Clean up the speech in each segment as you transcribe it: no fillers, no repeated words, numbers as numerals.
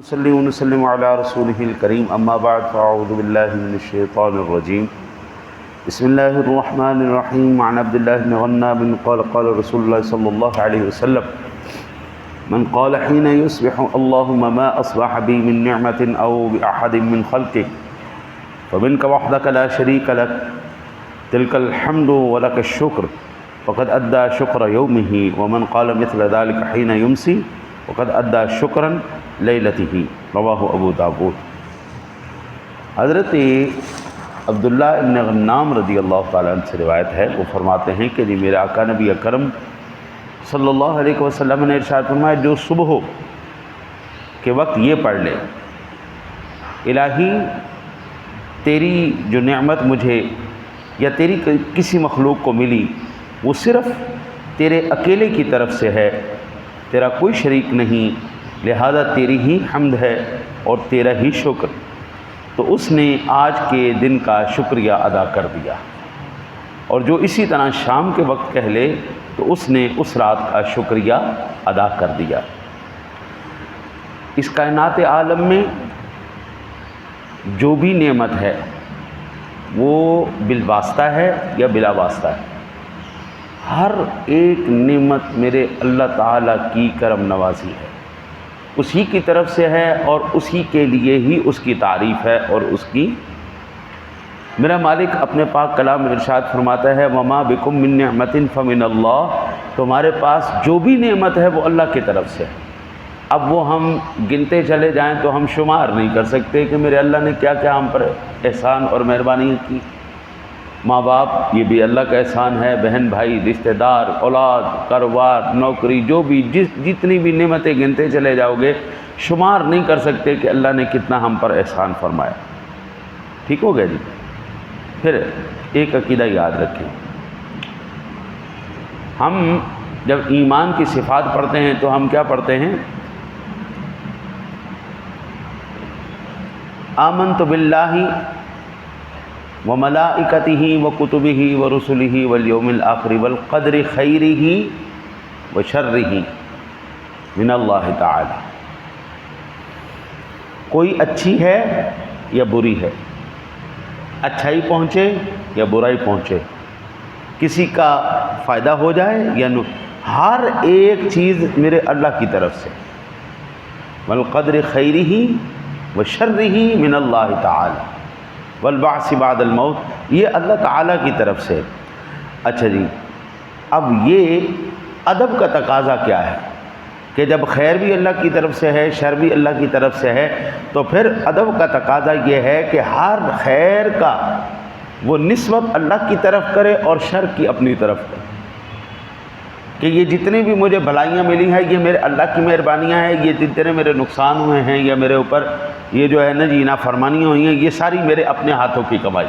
صلی اللہ وسلم علی رسولہ الکریم اما بعد فاعوذ باللہ من الشیطان الرجیم بسم اللہ الرحمن الرحیم عن عبداللہ بن غناب قال قال رسول اللہ صلی اللہ علیہ وسلم من قال حين يصبح اللهم ما أصبح بي من نعمة أو بأحد من خلقك فمنك وحدك لا شريك لك تلك الحمد ولك الشكر فقد أدى شكر يومه ومن قال مثل ذلك حين يمسي وقد أدى شكرا لیلته رواہ ابو داود۔ حضرت عبداللہ ابن غنام رضی اللہ تعالیٰ عنہ سے روایت ہے، وہ فرماتے ہیں کہ جی میرے آقا نبی اکرم صلی اللہ علیہ وسلم نے ارشاد فرمایا جو صبح کے وقت یہ پڑھ لے الہی تیری جو نعمت مجھے یا تیری کسی مخلوق کو ملی وہ صرف تیرے اکیلے کی طرف سے ہے، تیرا کوئی شریک نہیں، لہذا تیری ہی حمد ہے اور تیرا ہی شکر، تو اس نے آج کے دن کا شکریہ ادا کر دیا، اور جو اسی طرح شام کے وقت کہہ لے تو اس نے اس رات کا شکریہ ادا کر دیا۔ اس کائنات عالم میں جو بھی نعمت ہے وہ بالواسطہ ہے یا بلا واسطہ ہے، ہر ایک نعمت میرے اللہ تعالیٰ کی کرم نوازی ہے، اسی کی طرف سے ہے اور اسی کے لیے ہی اس کی تعریف ہے، اور اس کی میرا مالک اپنے پاک کلام میں ارشاد فرماتا ہے وَمَا بِكُم مِّن نِّعْمَةٍ فَمِنَ اللَّهِ، تمہارے پاس جو بھی نعمت ہے وہ اللہ کی طرف سے ہے۔ اب وہ ہم گنتے چلے جائیں تو ہم شمار نہیں کر سکتے کہ میرے اللہ نے کیا کیا ہم پر احسان اور مہربانی کی۔ ماں باپ یہ بھی اللہ کا احسان ہے، بہن بھائی، رشتہ دار، اولاد، کاروبار، نوکری، جو بھی جتنی بھی نعمتیں گنتے چلے جاؤ گے شمار نہیں کر سکتے کہ اللہ نے کتنا ہم پر احسان فرمایا۔ ٹھیک ہو گیا جی؟ پھر ایک عقیدہ یاد رکھیں، ہم جب ایمان کی صفات پڑھتے ہیں تو ہم کیا پڑھتے ہیں؟ آمنت باللہ وملائکتہ وکتبہ ورسلہ والیوم الآخر والقدر خیرہ وشرہ من اللہ تعالی۔ کوئی اچھی ہے یا بری ہے، اچھائی پہنچے یا برائی پہنچے، کسی کا فائدہ ہو جائے یا نہ، ہر ایک چیز میرے اللہ کی طرف سے، والقدر خیرہ وشرہ من اللہ تعالی والبعث بعد الموت، یہ اللہ تعالیٰ کی طرف سے۔ اچھا جی، اب یہ ادب کا تقاضا کیا ہے کہ جب خیر بھی اللہ کی طرف سے ہے، شر بھی اللہ کی طرف سے ہے، تو پھر ادب کا تقاضا یہ ہے کہ ہر خیر کا وہ نسبت اللہ کی طرف کرے اور شر کی اپنی طرف کرے، کہ یہ جتنی بھی مجھے بھلائیاں ملی ہیں یہ میرے اللہ کی مہربانیاں ہیں، یہ جتنے میرے نقصان ہوئے ہیں یا میرے اوپر یہ جو ہے نا جی نافرمانیاں ہوئی ہیں یہ ساری میرے اپنے ہاتھوں کی کمائی۔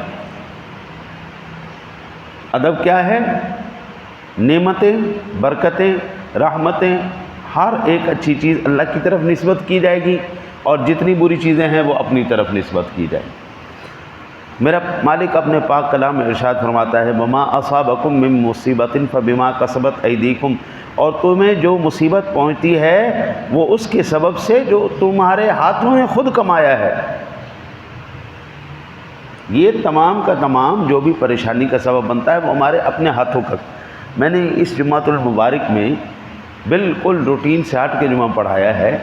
ادب کیا ہے؟ نعمتیں، برکتیں، رحمتیں، ہر ایک اچھی چیز اللہ کی طرف نسبت کی جائے گی اور جتنی بری چیزیں ہیں وہ اپنی طرف نسبت کی جائیں گی۔ میرا مالک اپنے پاک کلام میں ارشاد فرماتا ہے وَمَا أَصَابَكُم مِّن مُّصِيبَةٍ فَبِمَا كَسَبَتْ أَيْدِيكُمْ، اور تمہیں جو مصیبت پہنچتی ہے وہ اس کے سبب سے جو تمہارے ہاتھوں نے خود کمایا ہے۔ یہ تمام کا تمام جو بھی پریشانی کا سبب بنتا ہے وہ ہمارے اپنے ہاتھوں کا۔ میں نے اس جمعۃ المبارک میں بالکل روٹین سے ہٹ کے جمعہ پڑھایا ہے،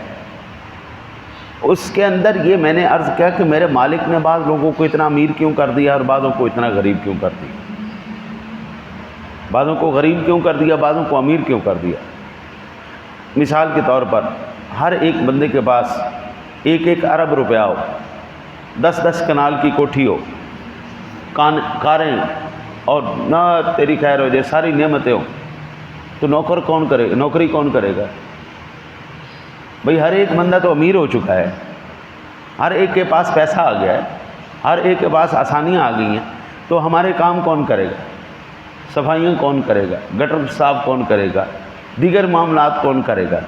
اس کے اندر یہ میں نے عرض کیا کہ میرے مالک نے بعض لوگوں کو اتنا امیر کیوں کر دیا اور بعضوں کو اتنا غریب کیوں کر دیا، بعضوں کو غریب کیوں کر دیا، بعضوں کو امیر کیوں کر دیا۔ مثال کے طور پر ہر ایک بندے کے پاس 1 ارب روپیہ ہو، 10 کنال کی کوٹھی ہو، کاریں اور نہ تیری خیر ہو جائے ساری نعمتیں ہوں، تو نوکری کون کرے گا؟ بھئی ہر ایک بندہ تو امیر ہو چکا ہے، ہر ایک کے پاس پیسہ آ گیا ہے، ہر ایک کے پاس آسانیاں آ گئی ہیں، تو ہمارے کام کون کرے گا؟ صفائیاں کون کرے گا؟ گٹر صاف کون کرے گا؟ دیگر معاملات کون کرے گا؟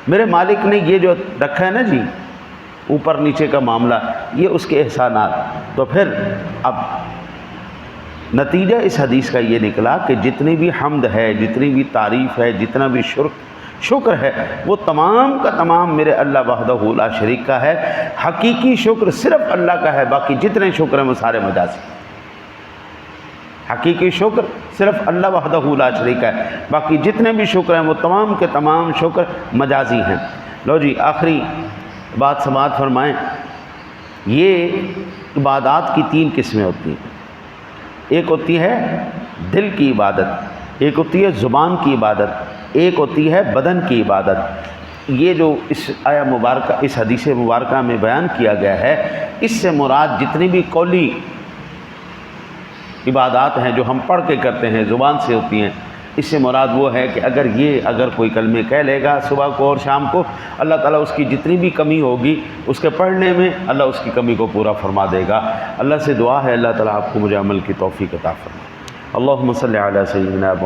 میرے مالک نے یہ جو رکھا ہے نا جی اوپر نیچے کا معاملہ، یہ اس کے احسانات۔ تو پھر اب نتیجہ اس حدیث کا یہ نکلا کہ جتنی بھی حمد ہے، جتنی بھی تعریف ہے، جتنا بھی شکر ہے وہ تمام کا تمام میرے اللہ وحدہ لا شریک کا ہے۔ حقیقی شکر صرف اللہ کا ہے، باقی جتنے شکر ہیں وہ سارے مجازی۔ حقیقی شکر صرف اللہ وحدہ لا شریک ہے، باقی جتنے بھی شکر ہیں وہ تمام کے تمام شکر مجازی ہیں۔ لو جی آخری بات سماعت فرمائیں، یہ عبادات کی 3 قسمیں ہوتی ہیں۔ ایک ہوتی ہے دل کی عبادت، ایک ہوتی ہے زبان کی عبادت، ایک ہوتی ہے بدن کی عبادت۔ یہ جو اس آیا مبارکہ، اس حدیث مبارکہ میں بیان کیا گیا ہے، اس سے مراد جتنی بھی قولی عبادات ہیں جو ہم پڑھ کے کرتے ہیں، زبان سے ہوتی ہیں، اس سے مراد وہ ہے کہ اگر کوئی کلمے کہہ لے گا صبح کو اور شام کو، اللہ تعالیٰ اس کی جتنی بھی کمی ہوگی اس کے پڑھنے میں اللہ اس کی کمی کو پورا فرما دے گا۔ اللہ سے دعا ہے اللہ تعالیٰ آپ کو مجھے عمل کی توفیق عطا فرمائے۔ اللہم صلی علی سیدنا